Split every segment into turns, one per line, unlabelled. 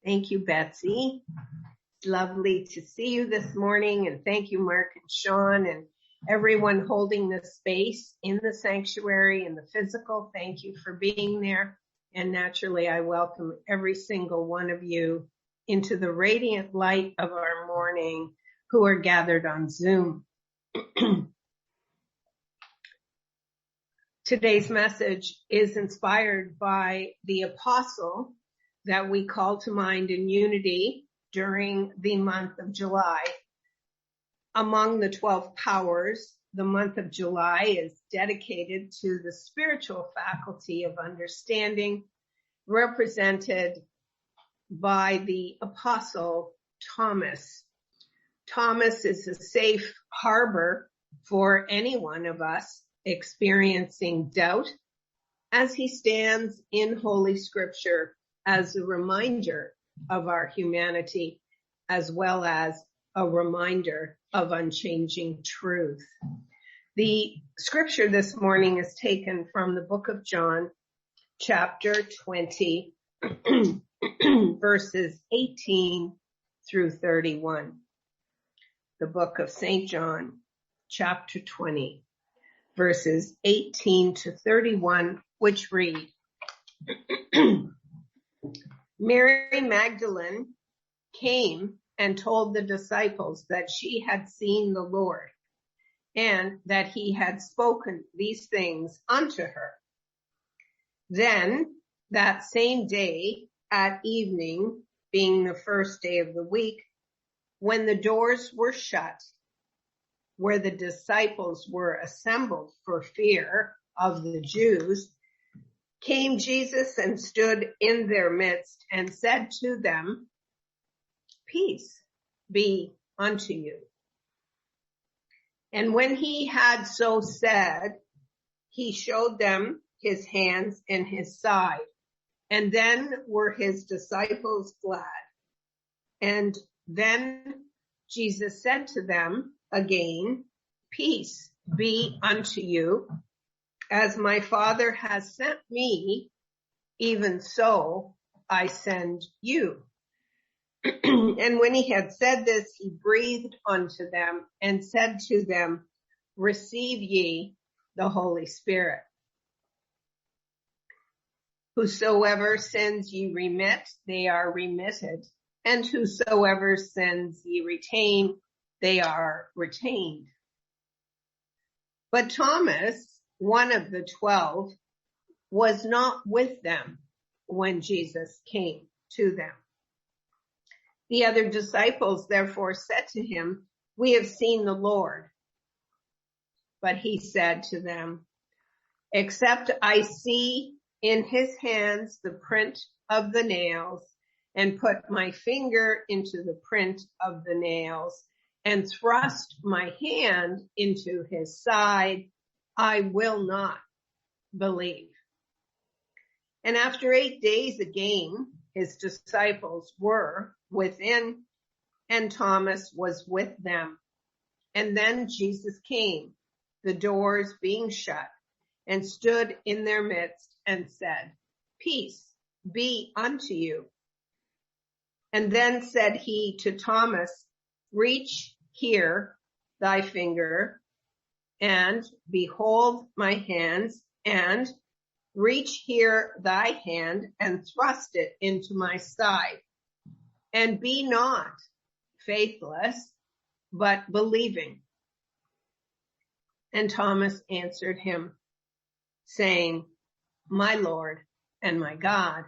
Thank you, Betsy. It's lovely to see you this morning, and thank you, Mark and Sean, and everyone holding this space in the sanctuary and the physical. Thank you for being there. And naturally, I welcome every single one of you into the radiant light of our morning who are gathered on Zoom. Today's message is inspired by the apostle that we call to mind in unity during the month of July. Among the 12 powers, the month of July is dedicated to the spiritual faculty of understanding, represented by the apostle Thomas. Thomas is a safe harbor for any one of us experiencing doubt as he stands in Holy Scripture as a reminder of our humanity, as well as a reminder of unchanging truth. The scripture this morning is taken from the book of John, chapter 20, verses 18 through 31. The book of St. John, chapter 20, verses 18 to 31, which read, Mary Magdalene came and told the disciples that she had seen the Lord and that he had spoken these things unto her. Then that same day at evening, being the first day of the week, when the doors were shut, where the disciples were assembled for fear of the Jews, came Jesus and stood in their midst and said to them, Peace be unto you. And when he had so said, he showed them his hands and his side. And then were his disciples glad. And then Jesus said to them again, Peace be unto you. As my Father has sent me, even so I send you. And when he had said this, he breathed unto them and said to them, Receive ye the Holy Spirit. Whosoever sins ye remit, they are remitted. And whosoever sins ye retain, they are retained. But Thomas, one of the 12, was not with them when Jesus came to them. The other disciples therefore said to him, We have seen the Lord. But he said to them, Except I see in his hands the print of the nails, and put my finger into the print of the nails, and thrust my hand into his side, I will not believe. And after 8 days again, his disciples were within, and Thomas was with them. And then Jesus came, the doors being shut, and stood in their midst and said, Peace be unto you. And then said he to Thomas, Reach here thy finger, and behold my hands, and reach here thy hand, and thrust it into my side. And be not faithless, but believing. And Thomas answered him, saying, My Lord and my God.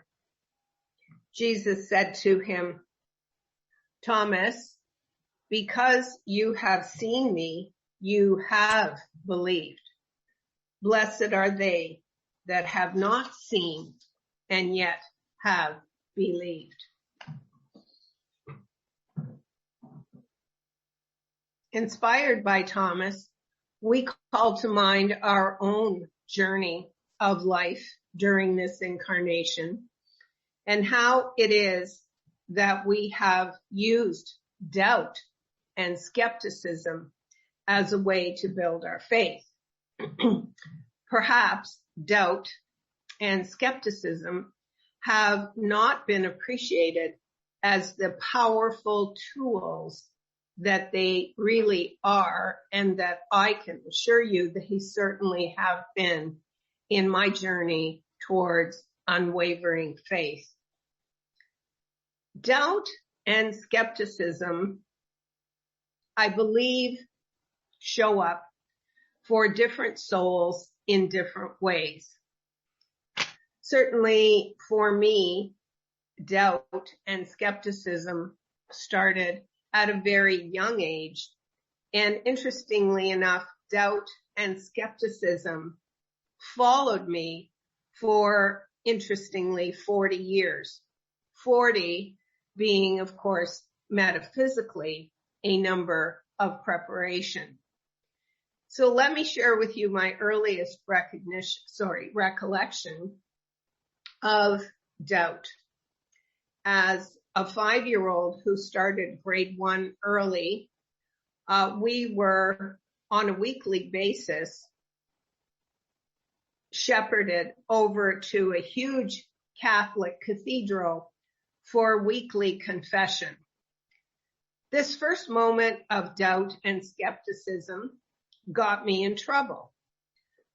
Jesus said to him, Thomas, because you have seen me, you have believed. Blessed are they that have not seen and yet have believed. Inspired by Thomas, we call to mind our own journey of life during this incarnation and how it is that we have used doubt and skepticism as a way to build our faith. Perhaps doubt and skepticism have not been appreciated as the powerful tools that they really are, and that I can assure you that he certainly have been in my journey towards unwavering faith. Doubt and skepticism, I believe, show up for different souls in different ways. Certainly for me, doubt and skepticism started at a very young age. And interestingly enough, doubt and skepticism followed me for, interestingly, 40 years. 40 being, of course, metaphysically a number of preparation. So let me share with you my earliest recollection of doubt. As a 5-year-old who started grade 1 early, we were on a weekly basis shepherded over to a huge Catholic cathedral for weekly confession. This first moment of doubt and skepticism got me in trouble.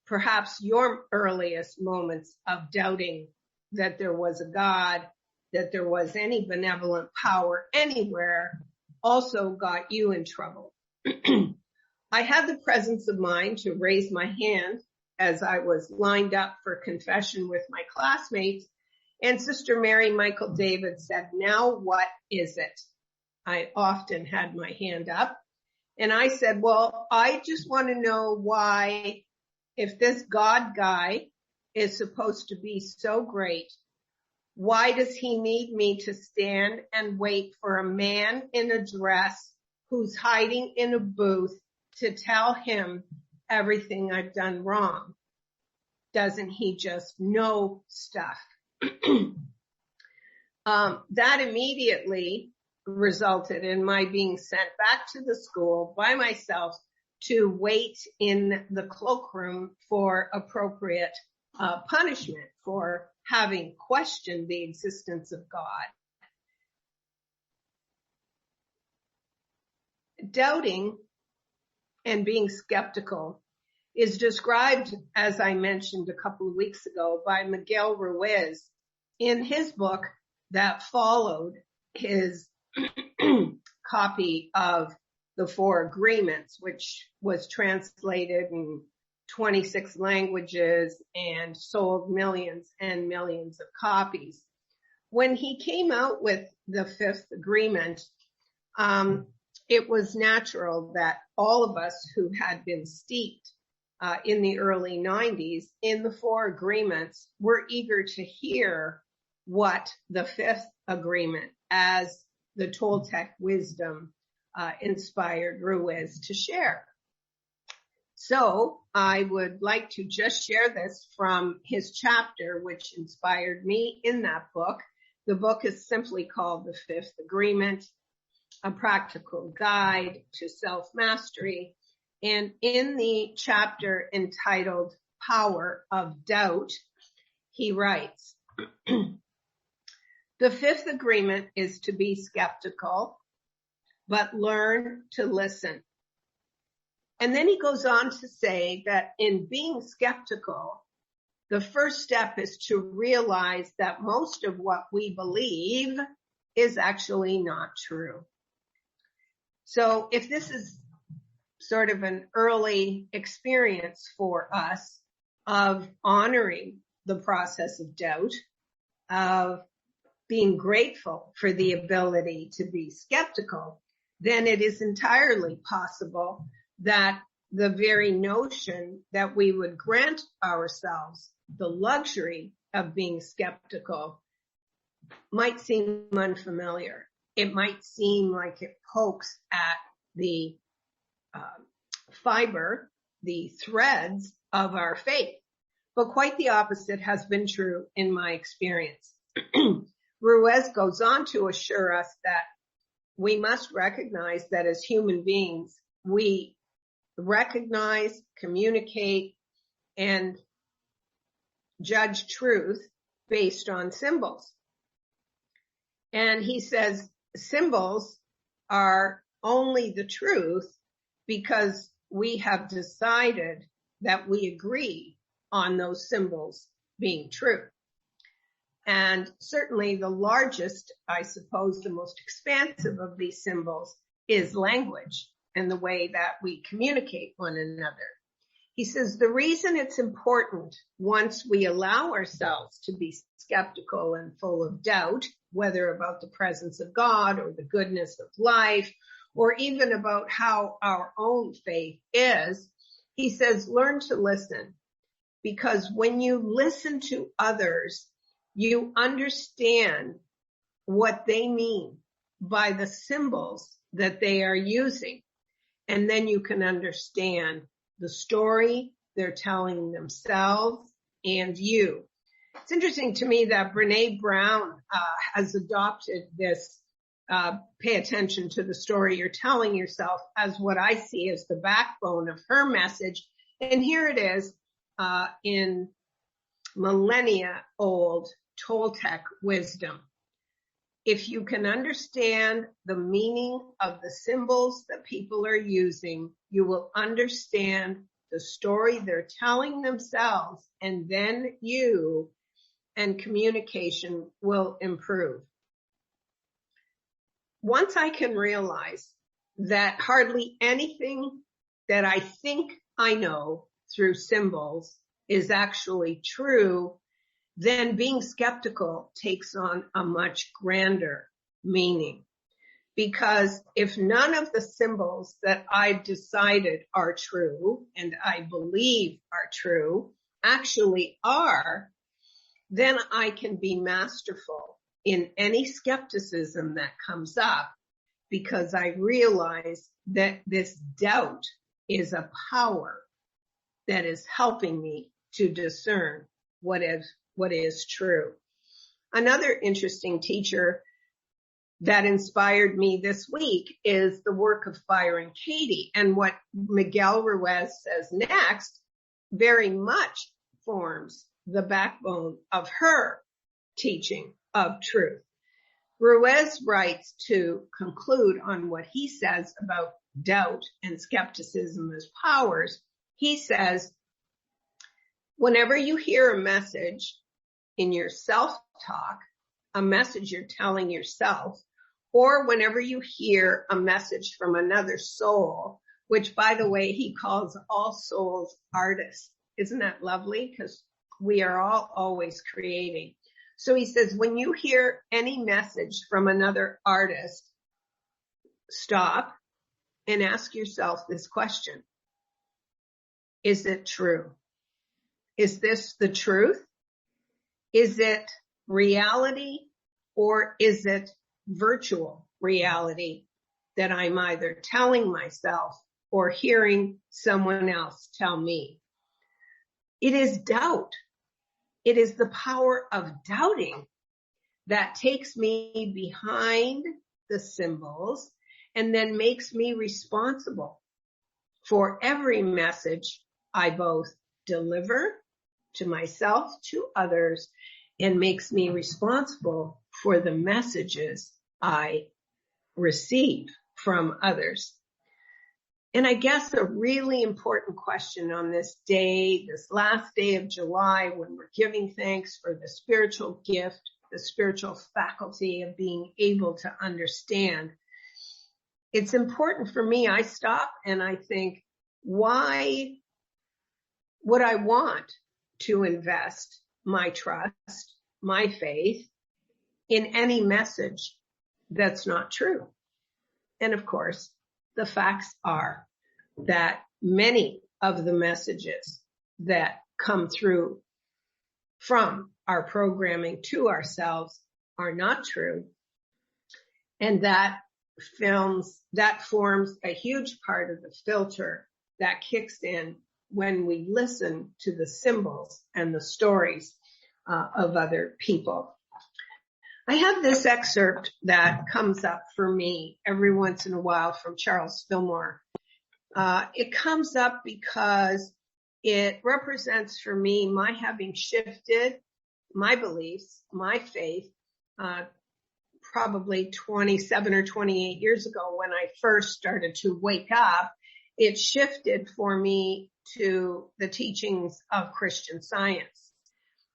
Perhaps your earliest moments of doubting that there was a God, that there was any benevolent power anywhere, also got you in trouble. I had the presence of mind to raise my hand as I was lined up for confession with my classmates, and Sister Mary Michael David said, "Now what is it?" I often had my hand up, and I said, "Well, I just want to know why, if this God guy is supposed to be so great, why does he need me to stand and wait for a man in a dress who's hiding in a booth to tell him everything I've done wrong? Doesn't he just know stuff?" That immediately resulted in my being sent back to the school by myself to wait in the cloakroom for appropriate punishment for having questioned the existence of God. Doubting and being skeptical is described, as I mentioned a couple of weeks ago, by Miguel Ruiz in his book that followed his copy of the Four Agreements, which was translated in 26 languages and sold millions and millions of copies. When he came out with the Fifth Agreement, it was natural that all of us who had been steeped in the early 90s in the Four Agreements were eager to hear what the Fifth Agreement, as the Toltec wisdom, inspired Ruiz to share. So I would like to just share this from his chapter, which inspired me in that book. The book is simply called The Fifth Agreement, A Practical Guide to Self-Mastery. And in the chapter entitled Power of Doubt, he writes, "The Fifth Agreement is to be skeptical, but learn to listen." And then he goes on to say that in being skeptical, the first step is to realize that most of what we believe is actually not true. So if this is sort of an early experience for us of honoring the process of doubt, of being grateful for the ability to be skeptical, then it is entirely possible that the very notion that we would grant ourselves the luxury of being skeptical might seem unfamiliar. It might seem like it pokes at the fiber, the threads of our faith. But quite the opposite has been true in my experience. Ruiz goes on to assure us that we must recognize that as human beings, we recognize, communicate, and judge truth based on symbols. And he says symbols are only the truth because we have decided that we agree on those symbols being true. And certainly the largest, I suppose, the most expansive of these symbols is language and the way that we communicate one another. He says the reason it's important once we allow ourselves to be skeptical and full of doubt, whether about the presence of God or the goodness of life, or even about how our own faith is, he says, learn to listen. Because when you listen to others, you understand what they mean by the symbols that they are using. And then you can understand the story they're telling themselves and you. It's interesting to me that Brene Brown has adopted this pay attention to the story you're telling yourself as what I see as the backbone of her message. And here it is in millennia old Toltec wisdom. If you can understand the meaning of the symbols that people are using, you will understand the story they're telling themselves, and then you and communication will improve. Once I can realize that hardly anything that I think I know through symbols is actually true, then being skeptical takes on a much grander meaning. Because if none of the symbols that I've decided are true and I believe are true actually are, then I can be masterful in any skepticism that comes up, because I realize that this doubt is a power that is helping me to discern what is true. Another interesting teacher that inspired me this week is the work of Byron Katie. And what Miguel Ruiz says next very much forms the backbone of her teaching of truth. Ruiz writes to conclude on what he says about doubt and skepticism as powers. He says, whenever you hear a message in your self-talk, a message you're telling yourself, or whenever you hear a message from another soul, which, by the way, he calls all souls artists. Isn't that lovely? Because we are all always creating. So he says, when you hear any message from another artist, stop and ask yourself this question. Is it true? Is this the truth? Is it reality, or is it virtual reality that I'm either telling myself or hearing someone else tell me? It is doubt. It is the power of doubting that takes me behind the symbols and then makes me responsible for every message I both deliver to myself, to others, and makes me responsible for the messages I receive from others. And I guess a really important question on this day, this last day of July, when we're giving thanks for the spiritual gift, the spiritual faculty of being able to understand, it's important for me. I stop and I think, why would I want to invest my trust, my faith in any message that's not true? And of course, the facts are that many of the messages that come through from our programming to ourselves are not true. And that forms a huge part of the filter that kicks in when we listen to the symbols and the stories of other people. I have this excerpt that comes up for me every once in a while from Charles Fillmore. It comes up because it represents for me my having shifted my beliefs, my faith, probably 27 or 28 years ago when I first started to wake up, it shifted for me to the teachings of Christian Science.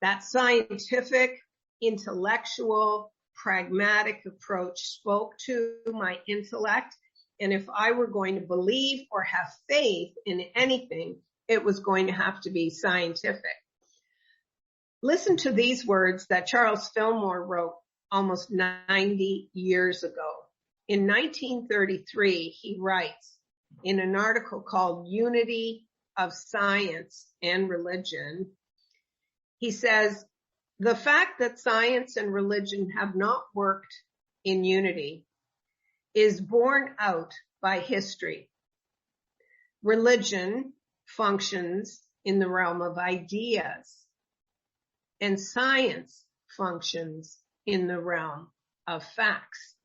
That scientific, intellectual, pragmatic approach spoke to my intellect. And if I were going to believe or have faith in anything, it was going to have to be scientific. Listen to these words that Charles Fillmore wrote almost 90 years ago. In 1933, he writes in an article called Unity of Science and Religion, he says, the fact that science and religion have not worked in unity is borne out by history. Religion functions in the realm of ideas, and science functions in the realm of facts.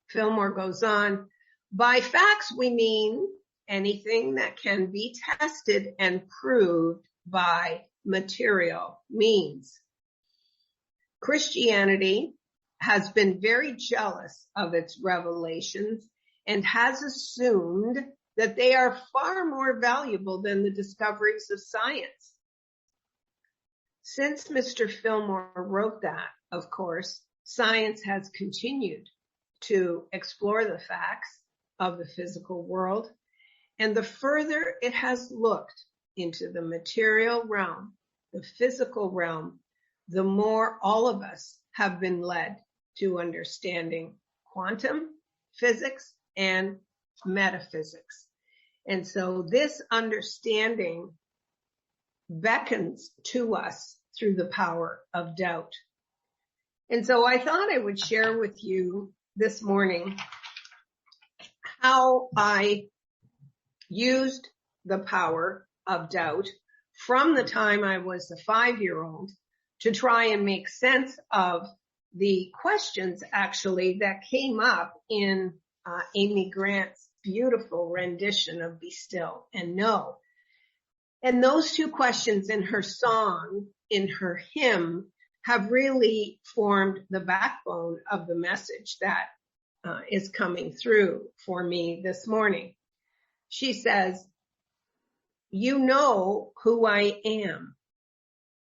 Fillmore goes on, by facts we mean anything that can be tested and proved by material means. Christianity has been very jealous of its revelations and has assumed that they are far more valuable than the discoveries of science. Since Mr. Fillmore wrote that, of course, science has continued to explore the facts of the physical world, and the further it has looked into the material realm, the physical realm, the more all of us have been led to understanding quantum physics and metaphysics. And so this understanding beckons to us through the power of doubt. And so I thought I would share with you this morning how I used the power of doubt from the time I was a 5-year-old to try and make sense of the questions actually that came up in Amy Grant's beautiful rendition of Be Still and Know. And those two questions in her song, in her hymn, have really formed the backbone of the message that is coming through for me this morning. She says, you know who I am,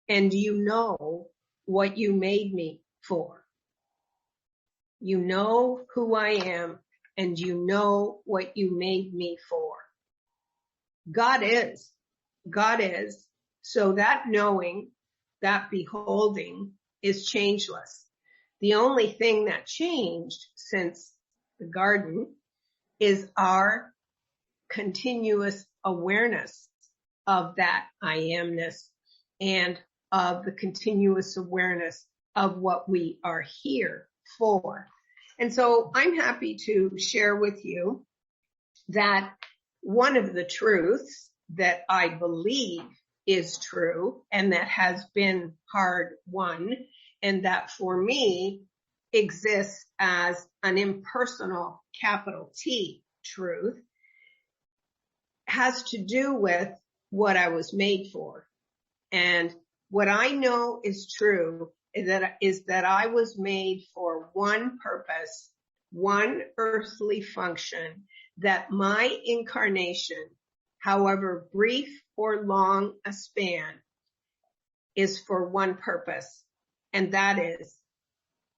and you know what you made me for. You know who I am, and you know what you made me for. God is. God is. So that knowing, that beholding is changeless. The only thing that changed since the garden is our continuous awareness of that I amness and of the continuous awareness of what we are here for. And so I'm happy to share with you that one of the truths that I believe is true and that has been hard won and that for me exists as an impersonal capital T truth has to do with what I was made for. And what I know is true is that I was made for one purpose, one earthly function, that my incarnation, however brief or long a span, is for one purpose, and that is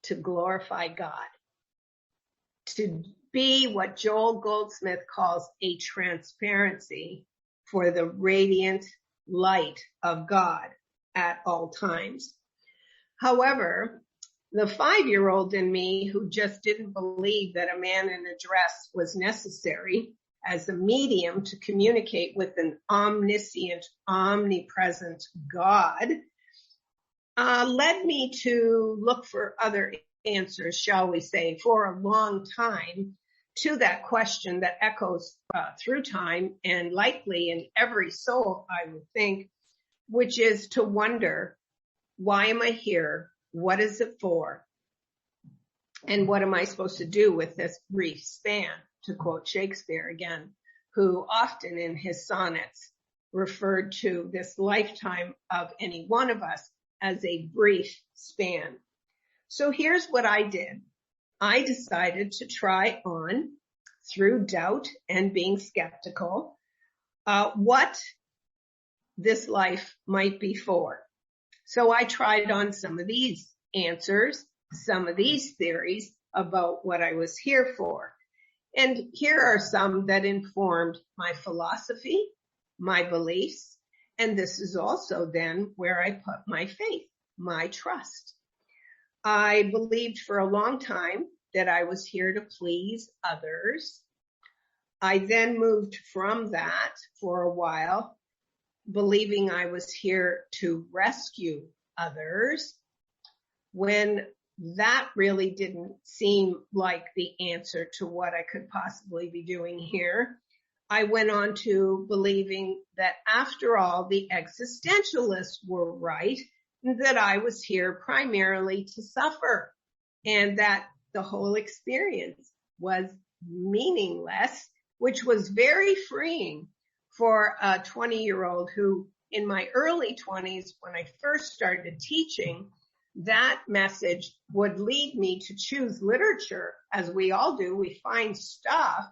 to glorify God, to be what Joel Goldsmith calls a transparency for the radiant light of God at all times. However, the 5-year-old in me who just didn't believe that a man in a dress was necessary as a medium to communicate with an omniscient, omnipresent God, led me to look for other answers, shall we say, for a long time to that question that echoes through time and likely in every soul, I would think, which is to wonder, why am I here? What is it for? And what am I supposed to do with this brief span, to quote Shakespeare again, who often in his sonnets referred to this lifetime of any one of us as a brief span. So here's what I did. I decided to try on, through doubt and being skeptical, what this life might be for. So I tried on some of these answers, some of these theories about what I was here for. And here are some that informed my philosophy, my beliefs, and this is also then where I put my faith, my trust. I believed for a long time that I was here to please others. I then moved from that for a while, believing I was here to rescue others, when that really didn't seem like the answer to what I could possibly be doing here. I went on to believing that after all, the existentialists were right, that I was here primarily to suffer, and that the whole experience was meaninless, which was very freeing for a 20-year-old who, in my early 20s, when I first started teaching, that message would lead me to choose literature, as we all do. We find stuff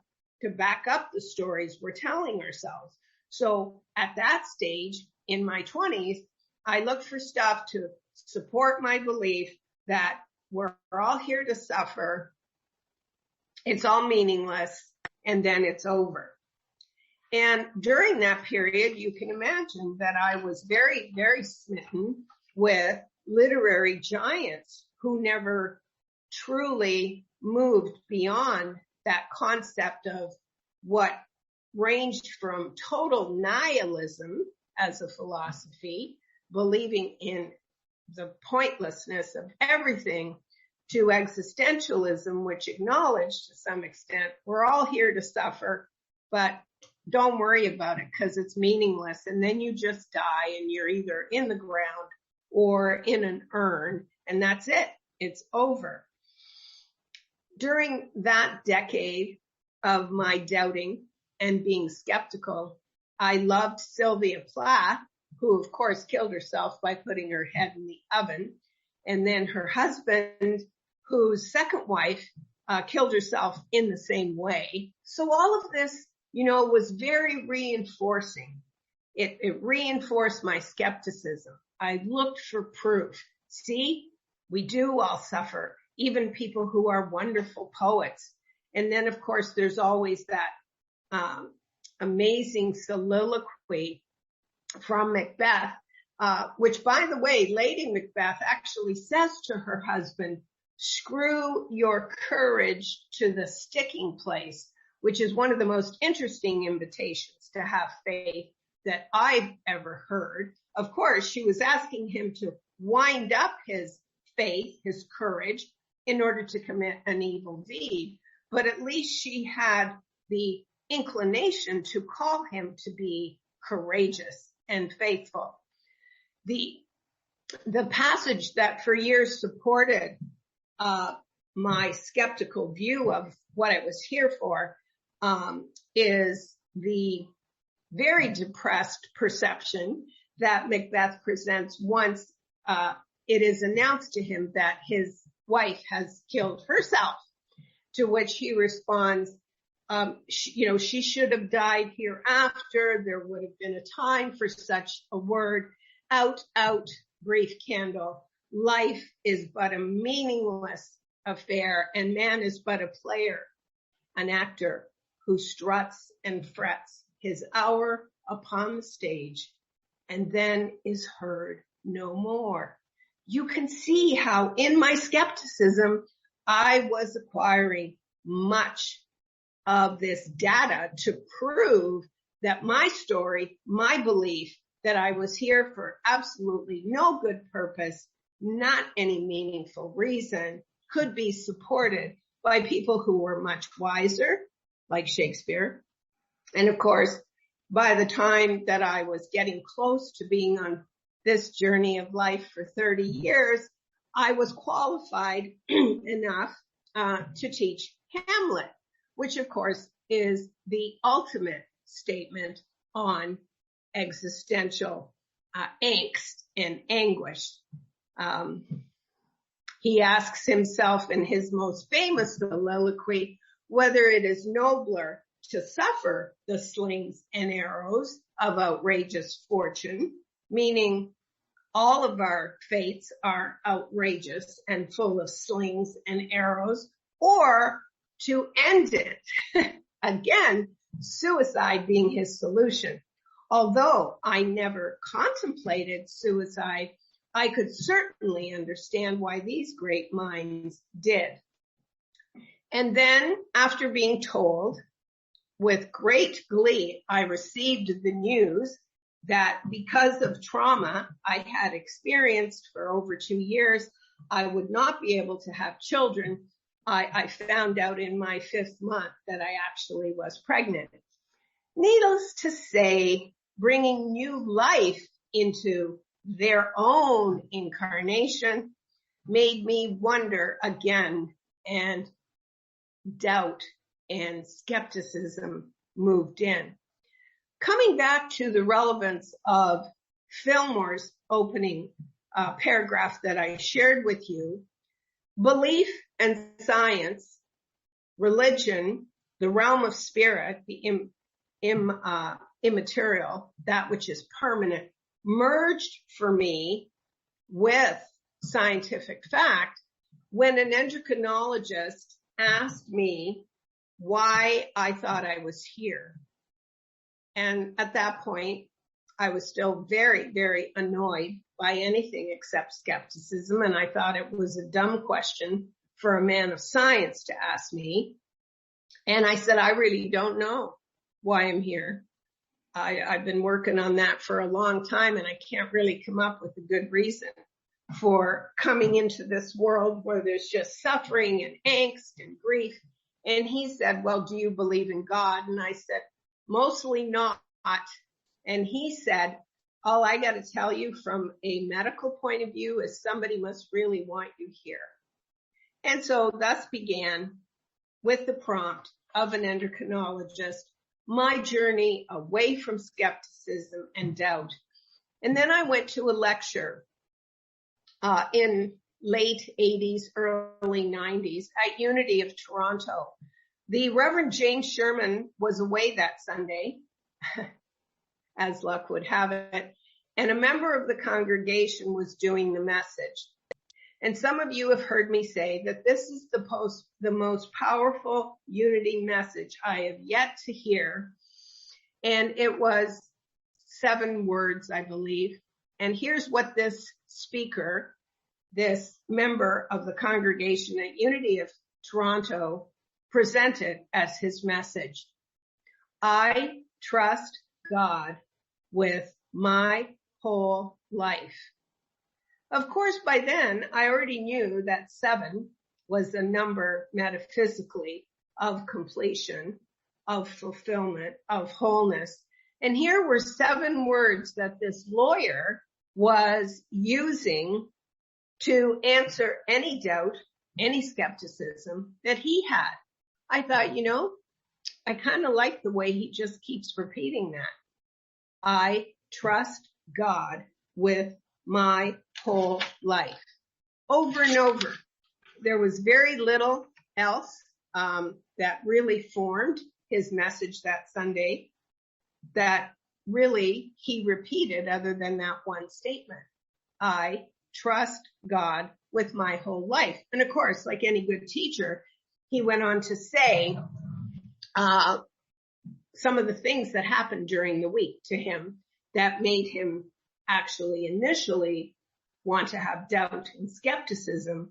to back up the stories we're telling ourselves. So at that stage, in my 20s, I looked for stuff to support my belief that we're all here to suffer, it's all meaningless, and then it's over. And during that period, you can imagine that I was very, very smitten with literary giants who never truly moved beyond that concept of what ranged from total nihilism as a philosophy, believing in the pointlessness of everything, to existentialism, which acknowledged to some extent we're all here to suffer, but don't worry about it because it's meaningless. And then you just die and you're either in the ground or in an urn, and that's it. It's over. During that decade of my doubting and being skeptical, I loved Sylvia Plath, who of course killed herself by putting her head in the oven, and then her husband, whose second wife killed herself in the same way. So all of this, was very reinforcing. It reinforced my skepticism. I looked for proof. See, we do all suffer, even people who are wonderful poets. And then, of course, there's always that amazing soliloquy from Macbeth, which, by the way, Lady Macbeth actually says to her husband, "Screw your courage to the sticking place," which is one of the most interesting invitations to have faith that I've ever heard. Of course, she was asking him to wind up his faith, his courage, in order to commit an evil deed. But at least she had the inclination to call him to be courageous and faithful. The passage that for years supported my skeptical view of what I was here for is the very depressed perception that Macbeth presents once it is announced to him that his wife has killed herself, to which he responds, she should have died hereafter. There would have been a time for such a word. Out, out, brief candle. Life is but a meaningless affair, and man is but a player, an actor who struts and frets his hour upon the stage and then is heard no more. You can see how in my skepticism, I was acquiring much of this data to prove that my story, my belief that I was here for absolutely no good purpose, not any meaningful reason, could be supported by people who were much wiser, like Shakespeare. And of course, by the time that I was getting close to being on this journey of life for 30 years, I was qualified enough to teach Hamlet, which of course is the ultimate statement on existential angst and anguish. He asks himself in his most famous soliloquy whether it is nobler to suffer the slings and arrows of outrageous fortune, meaning all of our fates are outrageous and full of slings and arrows, or to end it. Again, suicide being his solution. Although I never contemplated suicide, I could certainly understand why these great minds did. And then, after being told, with great glee, I received the news that because of trauma I had experienced for over 2 years, I would not be able to have children. I found out in my 5th month that I actually was pregnant. Needless to say, bringing new life into their own incarnation made me wonder again, and doubt and skepticism moved in. Coming back to the relevance of Fillmore's opening paragraph that I shared with you, belief and science, religion, the realm of spirit, the immaterial, that which is permanent, merged for me with scientific fact when an endocrinologist asked me why I thought I was here. And at that point, I was still very, very annoyed by anything except skepticism. And I thought it was a dumb question for a man of science to ask me. And I said, I really don't know why I'm here. I've been working on that for a long time, and I can't really come up with a good reason for coming into this world where there's just suffering and angst and grief. And he said, well, do you believe in God? And I said, mostly not. And he said, all I got to tell you from a medical point of view is somebody must really want you here. And so thus began, with the prompt of an endocrinologist, my journey away from skepticism and doubt. And then I went to a lecture in late 80s, early 90s at Unity of Toronto. The Reverend James Sherman was away that Sunday, as luck would have it, and a member of the congregation was doing the message. And some of you have heard me say that this is the most powerful unity message I have yet to hear. And it was 7 words, I believe. And here's what this speaker, this member of the congregation at Unity of Toronto, presented as his message. I trust God with my whole life. Of course, by then, I already knew that 7 was a number metaphysically of completion, of fulfillment, of wholeness. And here were 7 words that this lawyer was using to answer any doubt, any skepticism that he had. I thought, I kind of like the way he just keeps repeating that. I trust God with my whole life. Over and over. There was very little else that really formed his message that Sunday that really he repeated other than that one statement. I trust God with my whole life. And of course, like any good teacher, he went on to say some of the things that happened during the week to him that made him actually initially want to have doubt and skepticism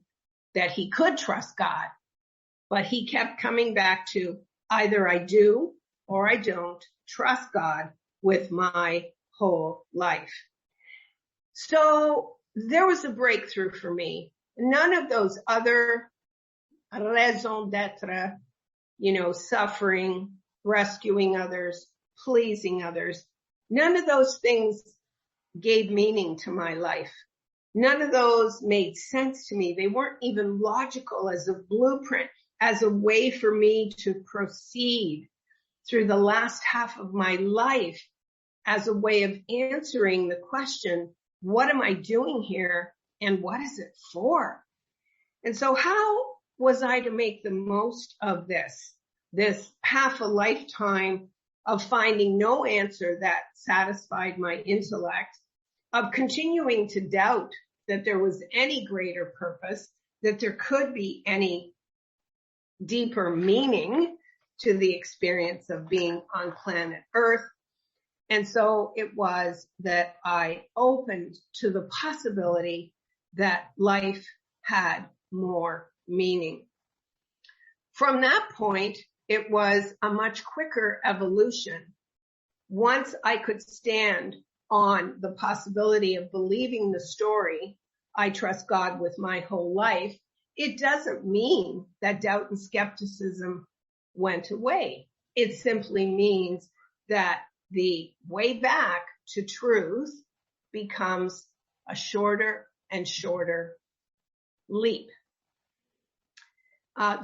that he could trust God. But he kept coming back to either I do or I don't trust God with my whole life. So there was a breakthrough for me. None of those other raison d'etre, suffering, rescuing others, pleasing others, none of those things gave meaning to my life. None of those made sense to me. They weren't even logical as a blueprint, as a way for me to proceed through the last half of my life, as a way of answering the question, what am I doing here and what is it for? And so how was I to make the most of this half a lifetime of finding no answer that satisfied my intellect, of continuing to doubt that there was any greater purpose, that there could be any deeper meaning to the experience of being on planet Earth? And so it was that I opened to the possibility that life had more meaning. From that point, it was a much quicker evolution. Once I could stand on the possibility of believing the story, I trust God with my whole life, it doesn't mean that doubt and skepticism went away. It simply means that the way back to truth becomes a shorter and shorter leap.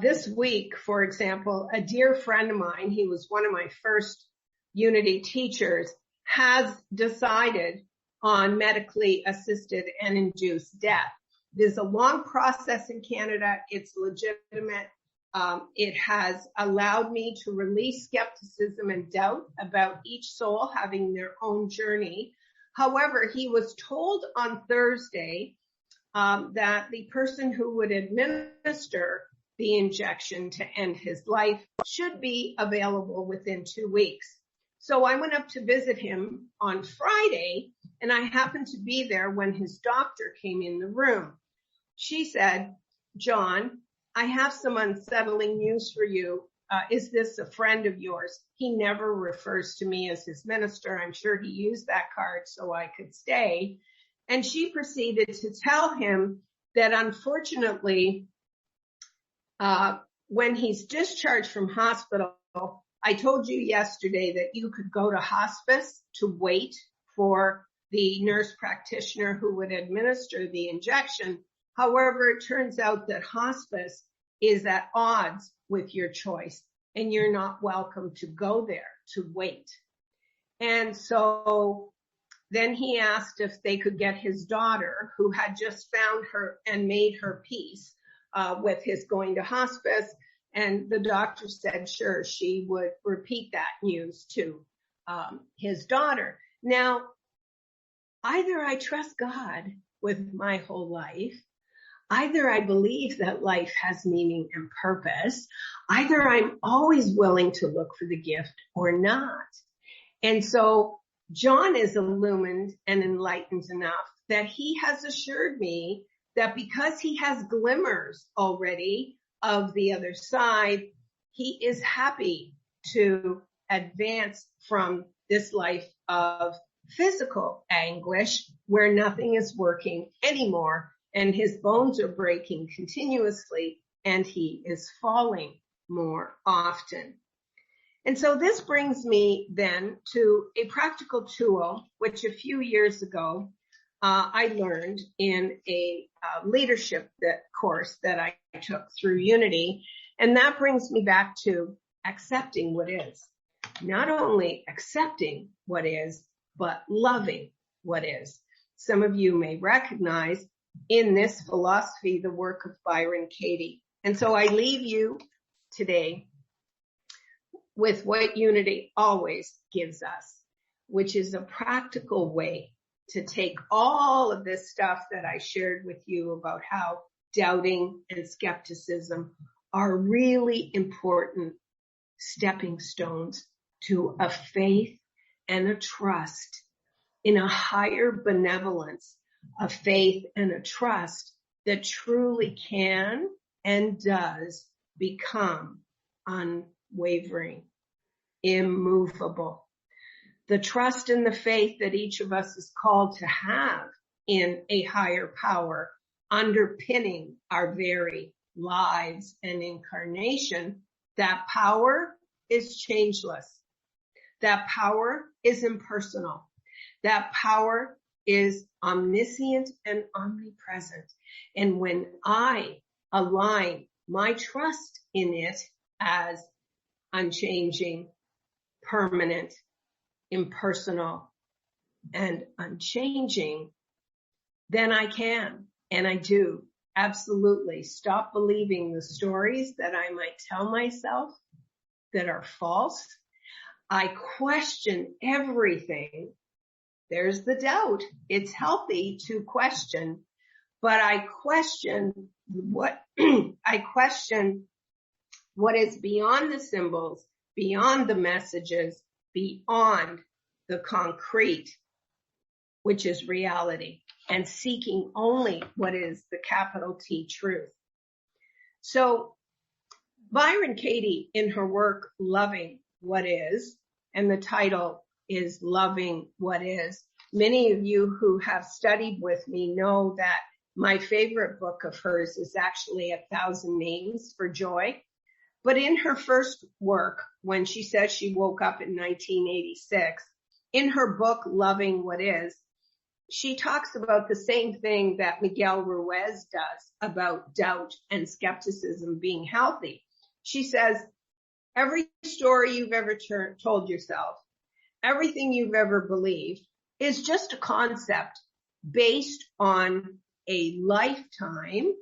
This week, for example, a dear friend of mine, he was one of my first Unity teachers, has decided on medically assisted and induced death. There's a long process in Canada. It's legitimate. It has allowed me to release skepticism and doubt about each soul having their own journey. However, he was told on Thursday that the person who would administer the injection to end his life should be available within 2 weeks. So I went up to visit him on Friday, and I happened to be there when his doctor came in the room. She said, "John, I have some unsettling news for you. Is this a friend of yours?" He never refers to me as his minister. I'm sure he used that card so I could stay. And she proceeded to tell him that unfortunately, when he's discharged from hospital, I told you yesterday that you could go to hospice to wait for the nurse practitioner who would administer the injection. However, it turns out that hospice is at odds with your choice, and you're not welcome to go there to wait. And so then he asked if they could get his daughter, who had just found her and made her peace with his going to hospice. And the doctor said, sure, she would repeat that news to his daughter. Now, either I trust God with my whole life, either I believe that life has meaning and purpose, either I'm always willing to look for the gift or not. And so John is illumined and enlightened enough that he has assured me that because he has glimmers already of the other side, he is happy to advance from this life of physical anguish where nothing is working anymore and his bones are breaking continuously and he is falling more often. And so this brings me then to a practical tool, which a few years ago I learned in a leadership course that I took through Unity. And that brings me back to accepting what is. Not only accepting what is, but loving what is. Some of you may recognize in this philosophy the work of Byron Katie. And so I leave you today with what Unity always gives us, which is a practical way to take all of this stuff that I shared with you about how doubting and skepticism are really important stepping stones to a faith and a trust in a higher benevolence, a faith and a trust that truly can and does become unwavering, immovable. The trust and the faith that each of us is called to have in a higher power underpinning our very lives and incarnation, that power is changeless. That power is impersonal. That power is omniscient and omnipresent. And when I align my trust in it as unchanging, permanent, impersonal, and unchanging, then I can, and I do, Absolutely. Stop believing the stories that I might tell myself that are false. I question everything. There's the doubt. It's healthy to question, but I question what is beyond the symbols, beyond the messages, beyond the concrete, which is reality, and seeking only what is the capital T truth. So Byron Katie, in her work, Loving What Is, and the title is Loving What Is. Many of you who have studied with me know that my favorite book of hers is actually 1,000 Names for Joy. But in her first work, when she says she woke up in 1986, in her book, Loving What Is, she talks about the same thing that Miguel Ruiz does about doubt and skepticism being healthy. She says, every story you've ever told yourself, everything you've ever believed is just a concept based on a lifetime.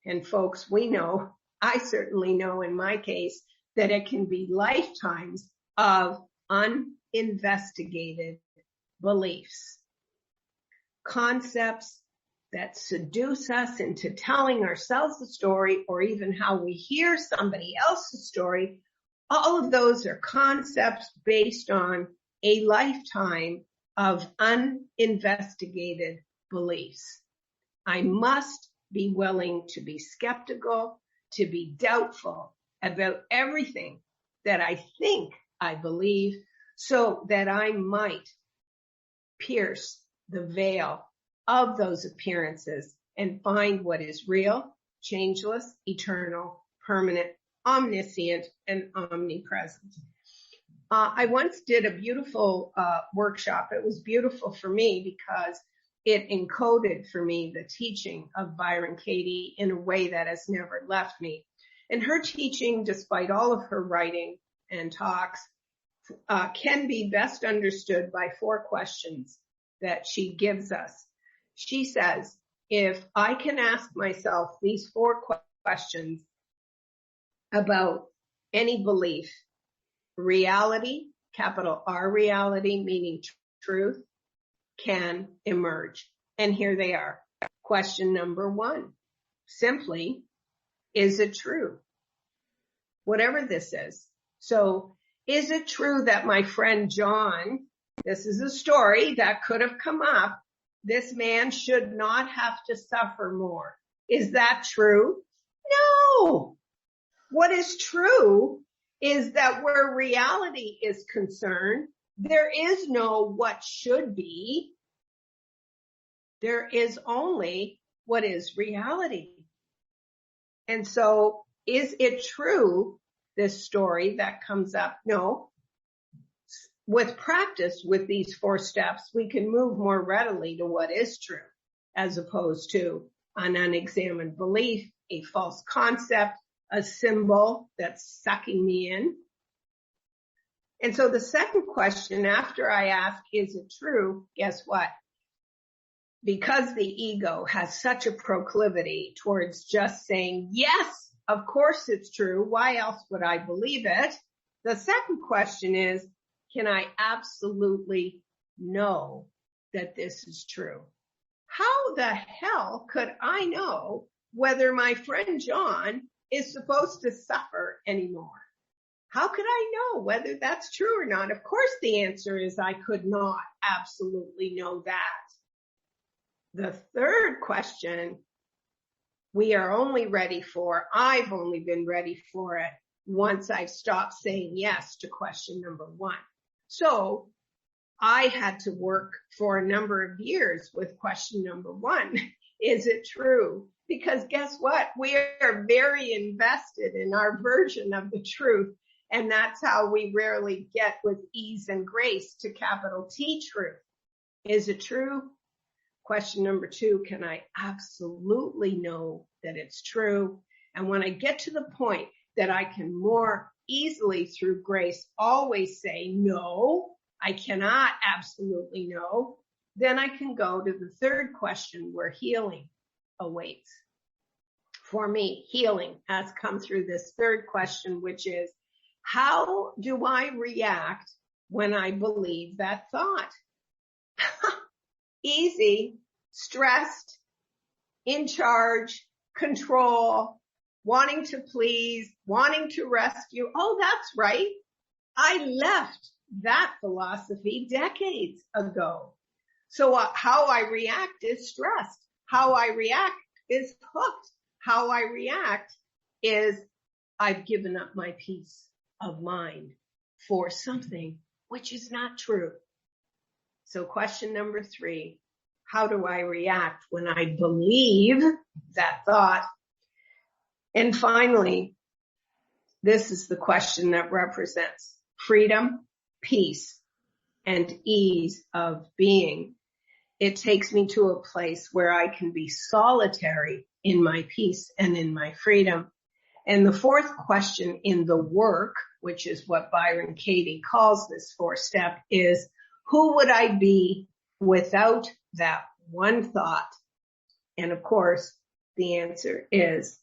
And folks, we know, I certainly know in my case, that it can be lifetimes of uninvestigated beliefs. Concepts that seduce us into telling ourselves a story, or even how we hear somebody else's story. All of those are concepts based on a lifetime of uninvestigated beliefs. I must be willing to be skeptical, to be doubtful about everything that I think I believe, so that I might pierce the veil of those appearances and find what is real, changeless, eternal, permanent, omniscient, and omnipresent. I once did a beautiful workshop. It was beautiful for me because it encoded for me the teaching of Byron Katie in a way that has never left me. And her teaching, despite all of her writing and talks, can be best understood by 4 questions that she gives us. She says, if I can ask myself these 4 questions about any belief, reality, capital R reality, meaning truth, can emerge. And here they are. Question number 1, simply, is it true? Whatever this is. So, is it true that my friend John, this is a story that could have come up, this man should not have to suffer more? Is that true? No. What is true is that where reality is concerned, there is no what should be. There is only what is reality. And so, is it true, this story that comes up? No. With practice with these 4 steps, we can move more readily to what is true, as opposed to an unexamined belief, a false concept, a symbol that's sucking me in. And so the second question, after I ask, is it true? Guess what? Because the ego has such a proclivity towards just saying, yes, of course it's true. Why else would I believe it? The second question is, can I absolutely know that this is true? How the hell could I know whether my friend John is supposed to suffer anymore? How could I know whether that's true or not? Of course, the answer is I could not absolutely know that. The third question, I've only been ready for it once I've stopped saying yes to question number 1. So I had to work for a number of years with question number 1. Is it true? Because guess what? We are very invested in our version of the truth. And that's how we rarely get with ease and grace to capital T truth. Is it true? Question number 2, can I absolutely know that it's true? And when I get to the point that I can more easily through grace always say, no, I cannot absolutely know, then I can go to the third question where healing awaits. for me, healing has come through this third question, which is, how do I react when I believe that thought? Easy, stressed, in charge, control, wanting to please, wanting to rescue. Oh, that's right. I left that philosophy decades ago. So how I react is stressed. How I react is hooked. How I react is I've given up my peace of mind for something which is not true. So question number 3, how do I react when I believe that thought? And finally, this is the question that represents freedom, peace, and ease of being. It takes me to a place where I can be solitary in my peace and in my freedom. And the fourth question in the work, which is what Byron Katie calls this 4-step, is who would I be without that one thought? And of course, the answer is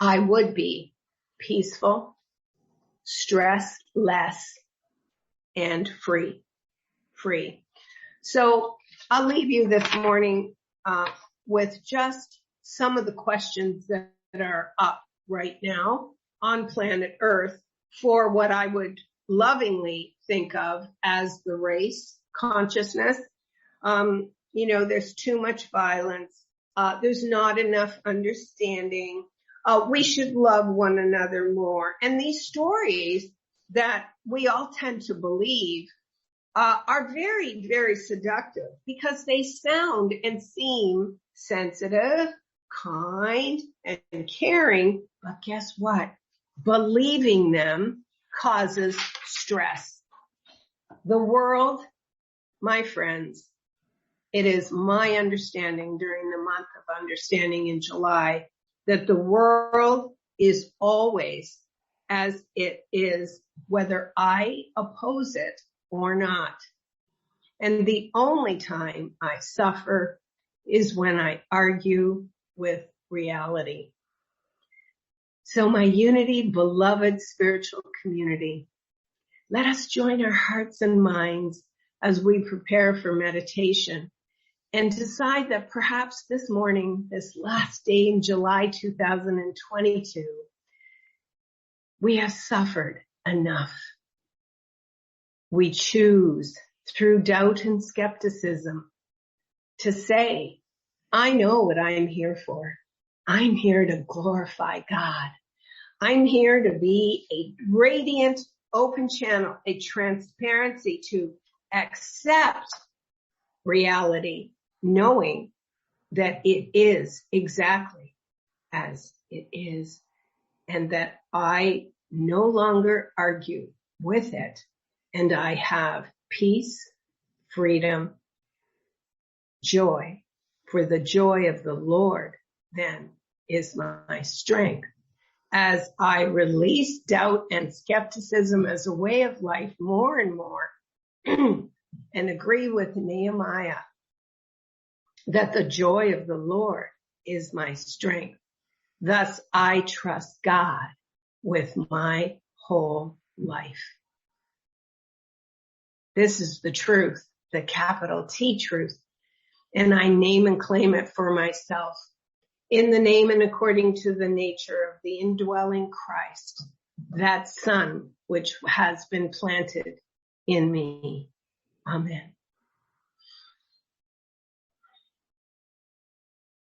I would be peaceful, stressless, and free. So I'll leave you this morning with just some of the questions that are up right now on planet Earth for what I would lovingly think of as the race consciousness. There's too much violence. There's not enough understanding. We should love one another more. And these stories that we all tend to believe are very, very seductive because they sound and seem sensitive, kind, and caring. But guess what? Believing them causes stress. The world, my friends, it is my understanding during the month of understanding in July that the world is always as it is, whether I oppose it or not. And the only time I suffer is when I argue with reality. So my unity, beloved spiritual community, let us join our hearts and minds as we prepare for meditation and decide that perhaps this morning, this last day in July 2022, we have suffered enough. We choose through doubt and skepticism to say, I know what I am here for. I'm here to glorify God. I'm here to be a radiant, open channel, a transparency to accept reality, knowing that it is exactly as it is, and that I no longer argue with it, and I have peace, freedom, joy. For the joy of the Lord then is my strength. As I release doubt and skepticism as a way of life more and more, and agree with Nehemiah that the joy of the Lord is my strength. Thus I trust God with my whole life. This is the truth, the capital T truth, and I name and claim it for myself in the name and according to the nature of the indwelling Christ, that Son which has been planted in me. Amen.